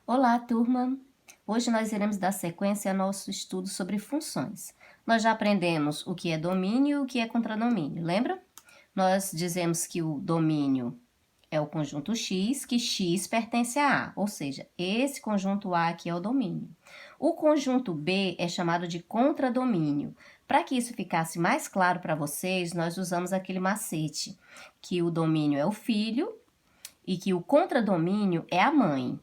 Olá, turma! Hoje nós iremos dar sequência ao nosso estudo sobre funções. Nós já aprendemos o que é domínio e o que é contradomínio, lembra? Nós dizemos que o domínio é o conjunto X, que X pertence a A, ou seja, esse conjunto A aqui é o domínio. O conjunto B é chamado de contradomínio. Para que isso ficasse mais claro para vocês, nós usamos aquele macete, que o domínio é o filho e que o contradomínio é a mãe.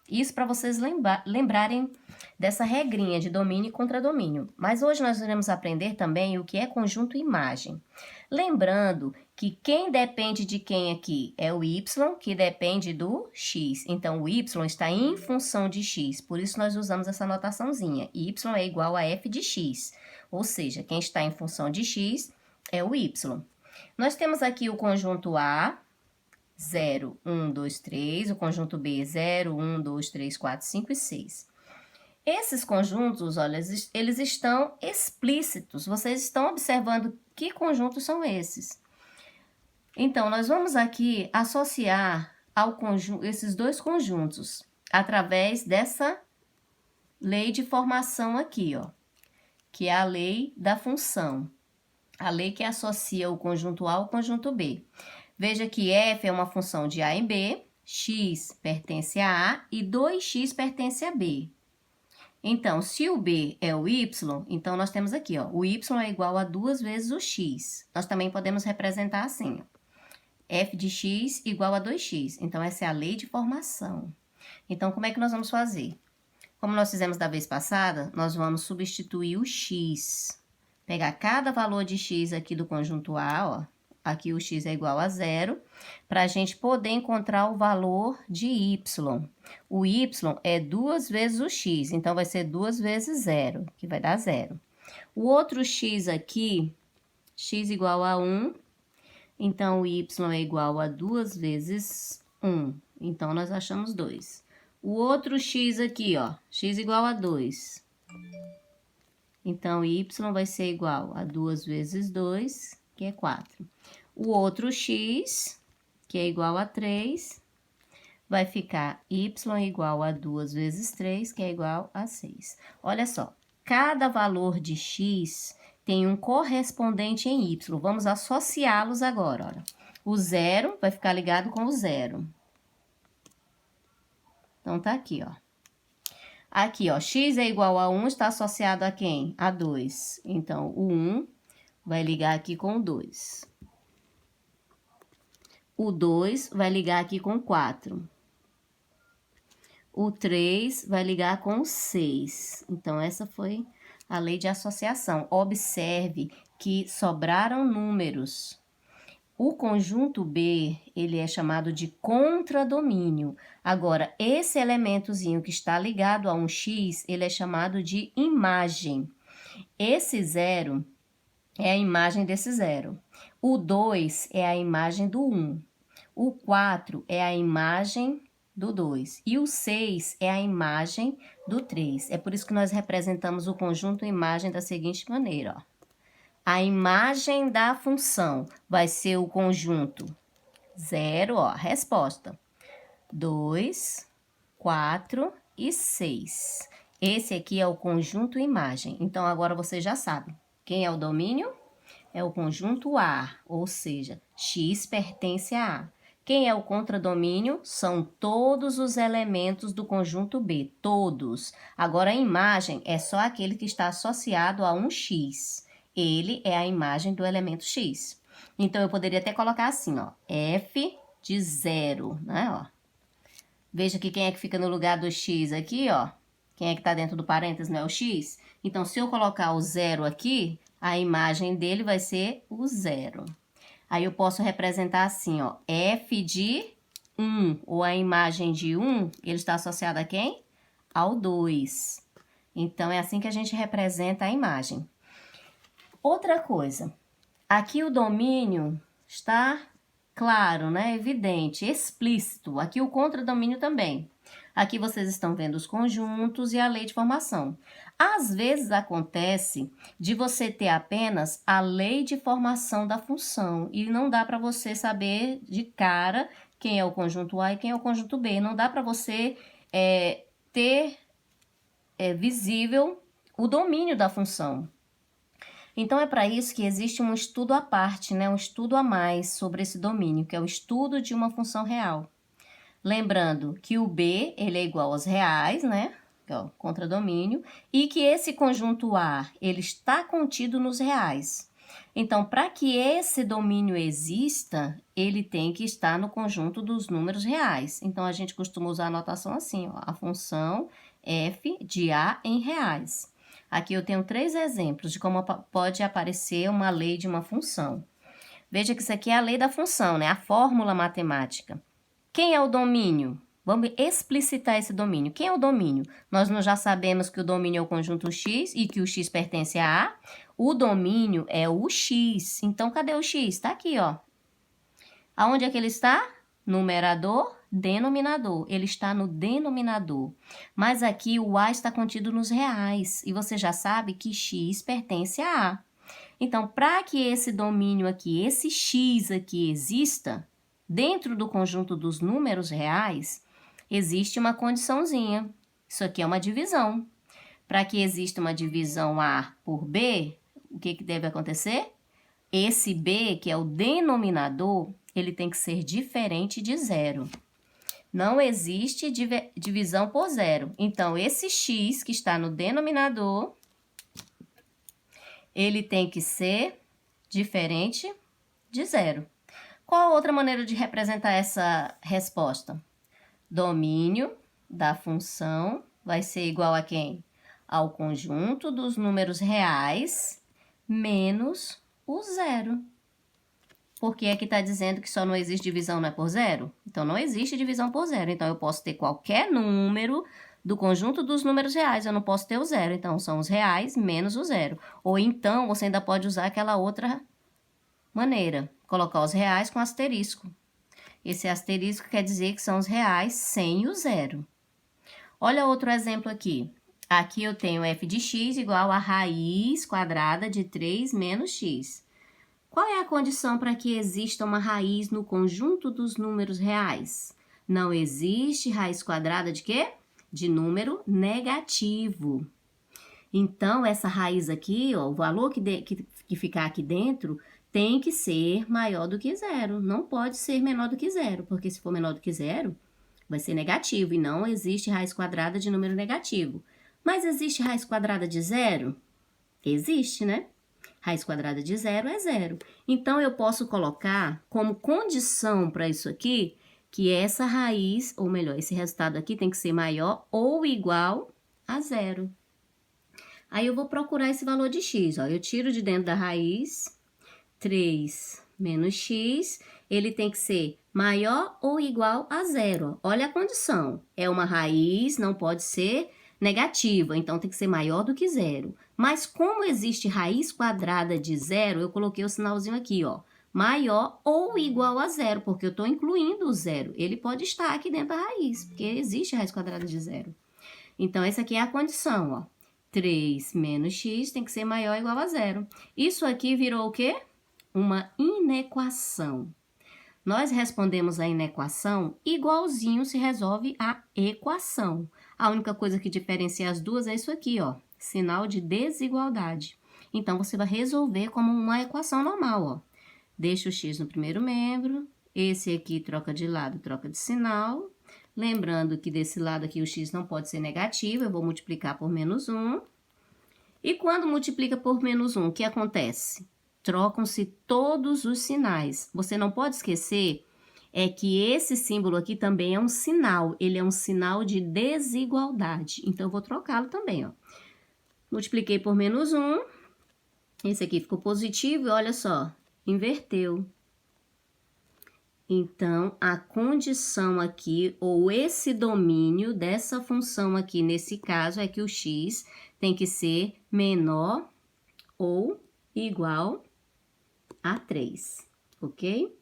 Isso para vocês lembrarem dessa regrinha de domínio e contradomínio. Mas hoje nós iremos aprender também o que é conjunto imagem. Lembrando que quem depende de quem aqui é o y, que depende do x. Então, o y está em função de x, por isso nós usamos essa notaçãozinha. Y é igual a f de x, ou seja, quem está em função de x é o y. Nós temos aqui o conjunto A, 0, 1, 2, 3, o conjunto B, 0, 1, 2, 3, 4, 5 e 6. Esses conjuntos, olha, eles estão explícitos. Vocês estão observando que conjuntos são esses. Então, nós vamos aqui associar esses dois conjuntos através dessa lei de formação aqui, ó, que é a lei da função. A lei que associa o conjunto A ao conjunto B. Veja que f é uma função de A em B, x pertence a A e 2x pertence a B. Então, se o B é o y, então nós temos aqui, ó, o y é igual a 2 vezes o x. Nós também podemos representar assim, ó, f de x igual a 2x. Então, essa é a lei de formação. Então, como é que nós vamos fazer? Como nós fizemos da vez passada, nós vamos substituir o x. Pegar cada valor de x aqui do conjunto A, ó. Aqui o x é igual a 0, para a gente poder encontrar o valor de y. O y é 2 vezes o x, então vai ser 2 vezes 0, que vai dar 0. O outro x aqui, x igual a 1, então o y é igual a 2 vezes 1, então nós achamos 2. O outro x aqui, ó, x igual a 2. Então, y vai ser igual a 2 vezes 2, que é 4. O outro x, que é igual a 3, vai ficar y igual a 2 vezes 3, que é igual a 6. Olha só, cada valor de x tem um correspondente em y. Vamos associá-los agora, olha. O 0 vai ficar ligado com o 0. Então, tá aqui, ó. Aqui, ó, x é igual a 1, está associado a quem? A 2. Então, o 1 vai ligar aqui com o 2. O 2 vai ligar aqui com 4. O 3 vai ligar com o 6. Então, essa foi a lei de associação. Observe que sobraram números. O conjunto B, ele é chamado de contradomínio. Agora, esse elementozinho que está ligado a um x, ele é chamado de imagem. Esse 0 é a imagem desse 0. O 2 é a imagem do 1. O 4 é a imagem do 2. E o 6 é a imagem do 3. É por isso que nós representamos o conjunto imagem da seguinte maneira, ó. A imagem da função vai ser o conjunto 0, ó, resposta, 2, 4 e 6. Esse aqui é o conjunto imagem. Então, agora você já sabe. Quem é o domínio? É o conjunto A, ou seja, x pertence a A. Quem é o contradomínio? São todos os elementos do conjunto B, todos. Agora, a imagem é só aquele que está associado a um x. Ele é a imagem do elemento x. Então, eu poderia até colocar assim, ó, f de 0, né, ó. Veja que quem é que fica no lugar do x aqui, ó. Quem é que está dentro do parênteses, não é o x? Então, se eu colocar o 0 aqui, a imagem dele vai ser o 0. Aí, eu posso representar assim, ó, f de 1, ou a imagem de 1, ele está associado a quem? Ao 2. Então, é assim que a gente representa a imagem. Outra coisa, aqui o domínio está claro, né? Evidente, explícito. Aqui o contradomínio também. Aqui vocês estão vendo os conjuntos e a lei de formação. Às vezes acontece de você ter apenas a lei de formação da função e não dá para você saber de cara quem é o conjunto A e quem é o conjunto B. Não dá para você ter visível o domínio da função. Então, é para isso que existe um estudo à parte, né? Um estudo a mais sobre esse domínio, que é o estudo de uma função real. Lembrando que o B, ele é igual aos reais, né? Ó, contradomínio, e que esse conjunto A, ele está contido nos reais. Então, para que esse domínio exista, ele tem que estar no conjunto dos números reais. Então, a gente costuma usar a notação assim, ó, a função f de A em reais. Aqui eu tenho 3 exemplos de como pode aparecer uma lei de uma função. Veja que isso aqui é a lei da função, né? A fórmula matemática. Quem é o domínio? Vamos explicitar esse domínio. Quem é o domínio? Nós já sabemos que o domínio é o conjunto X e que o X pertence a A. O domínio é o X. Então, cadê o X? Está aqui, ó. Aonde é que ele está? Numerador, denominador. Ele está no denominador. Mas aqui o A está contido nos reais. E você já sabe que X pertence a A. Então, para que esse domínio aqui, esse X aqui exista, dentro do conjunto dos números reais, existe uma condiçãozinha. Isso aqui é uma divisão. Para que exista uma divisão A por B, o que deve acontecer? Esse B, que é o denominador, ele tem que ser diferente de zero. Não existe divisão por zero. Então, esse X que está no denominador, ele tem que ser diferente de zero. Qual a outra maneira de representar essa resposta? Domínio da função vai ser igual a quem? Ao conjunto dos números reais menos o zero. Porque aqui está dizendo que só não existe divisão, não é por zero? Então, não existe divisão por zero. Então, eu posso ter qualquer número do conjunto dos números reais. Eu não posso ter o zero. Então, são os reais menos o zero. Ou então, você ainda pode usar aquela outra maneira. Colocar os reais com asterisco. Esse asterisco quer dizer que são os reais sem o zero. Olha outro exemplo aqui. Aqui eu tenho f de x igual a raiz quadrada de 3 menos x. Qual é a condição para que exista uma raiz no conjunto dos números reais? Não existe raiz quadrada de quê? De número negativo. Então, essa raiz aqui, ó, o valor que ficar aqui dentro tem que ser maior do que zero. Não pode ser menor do que zero, porque se for menor do que zero, vai ser negativo. E não existe raiz quadrada de número negativo. Mas existe raiz quadrada de zero? Existe, né? Raiz quadrada de zero é zero. Então, eu posso colocar como condição para isso aqui, que essa raiz, ou melhor, esse resultado aqui tem que ser maior ou igual a zero. Aí, eu vou procurar esse valor de x, ó. Eu tiro de dentro da raiz, 3 menos x, ele tem que ser maior ou igual a zero. Olha a condição. É uma raiz, não pode ser negativa, então tem que ser maior do que zero. Mas como existe raiz quadrada de zero, eu coloquei o sinalzinho aqui, ó. Maior ou igual a zero, porque eu estou incluindo o zero. Ele pode estar aqui dentro da raiz, porque existe raiz quadrada de zero. Então, essa aqui é a condição, ó. 3 menos x tem que ser maior ou igual a zero. Isso aqui virou o quê? Uma inequação. Nós respondemos a inequação igualzinho se resolve a equação. A única coisa que diferencia as duas é isso aqui, ó, sinal de desigualdade. Então, você vai resolver como uma equação normal, ó. Deixa o x no primeiro membro, esse aqui troca de lado, troca de sinal. Lembrando que desse lado aqui o x não pode ser negativo, eu vou multiplicar por menos 1. E quando multiplica por menos 1, o que acontece? Trocam-se todos os sinais. Você não pode esquecer que esse símbolo aqui também é um sinal. Ele é um sinal de desigualdade. Então, eu vou trocá-lo também, ó. Multipliquei por menos 1. Esse aqui ficou positivo e olha só, inverteu. Então, a condição aqui, ou esse domínio dessa função aqui, nesse caso, é que o x tem que ser menor ou igual a 3, ok?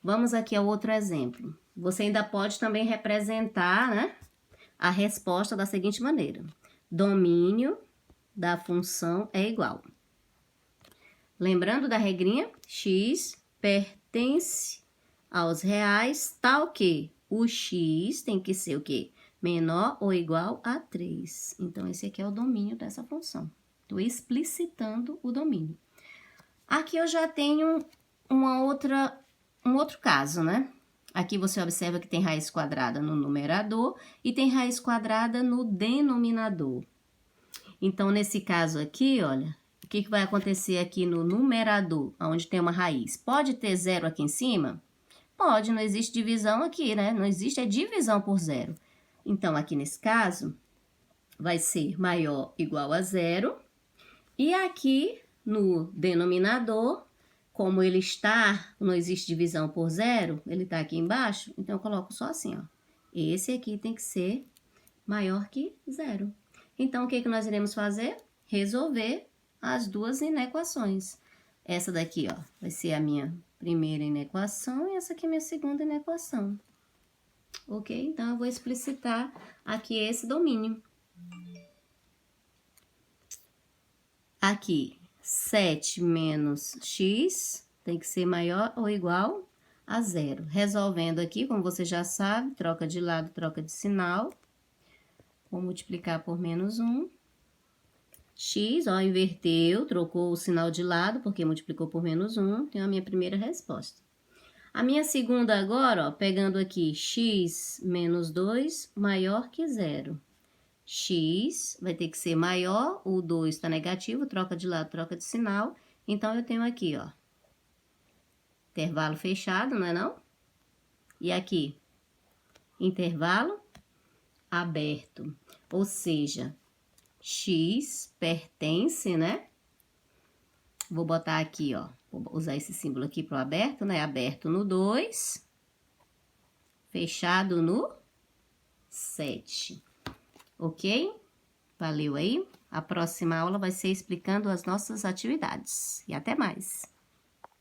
Vamos aqui ao outro exemplo. Você ainda pode também representar, né, a resposta da seguinte maneira. Domínio da função é igual. Lembrando da regrinha, x pertence aos reais, tal que o x tem que ser o quê? menor ou igual a 3. Então, esse aqui é o domínio dessa função. Estou explicitando o domínio. Aqui eu já tenho um outro caso, né? Aqui você observa que tem raiz quadrada no numerador e tem raiz quadrada no denominador. Então, nesse caso aqui, olha, o que vai acontecer aqui no numerador, onde tem uma raiz? Pode ter zero aqui em cima? Pode, não existe divisão aqui, né? Não existe a divisão por zero. Então, aqui nesse caso, vai ser maior ou igual a zero. E aqui no denominador, como ele está, não existe divisão por zero, ele está aqui embaixo, então eu coloco só assim, ó. Esse aqui tem que ser maior que zero. Então, o que nós iremos fazer? Resolver as duas inequações. Essa daqui, ó, vai ser a minha primeira inequação e essa aqui é a minha segunda inequação. Ok? Então, eu vou explicitar aqui esse domínio. Aqui, 7 menos x tem que ser maior ou igual a zero. Resolvendo aqui, como você já sabe, troca de lado, troca de sinal. Vou multiplicar por menos 1. X, ó, inverteu, trocou o sinal de lado, porque multiplicou por menos 1. Tenho a minha primeira resposta. A minha segunda agora, ó, pegando aqui x menos 2 maior que zero. X vai ter que ser maior, o 2 está negativo, troca de lado, troca de sinal. Então, eu tenho aqui, ó, intervalo fechado, não é não? E aqui, intervalo aberto. Ou seja, x pertence, né? Vou botar aqui, ó, vou usar esse símbolo aqui para o aberto, né? Aberto no 2, fechado no 7. Ok? Valeu aí? A próxima aula vai ser explicando as nossas atividades. E até mais!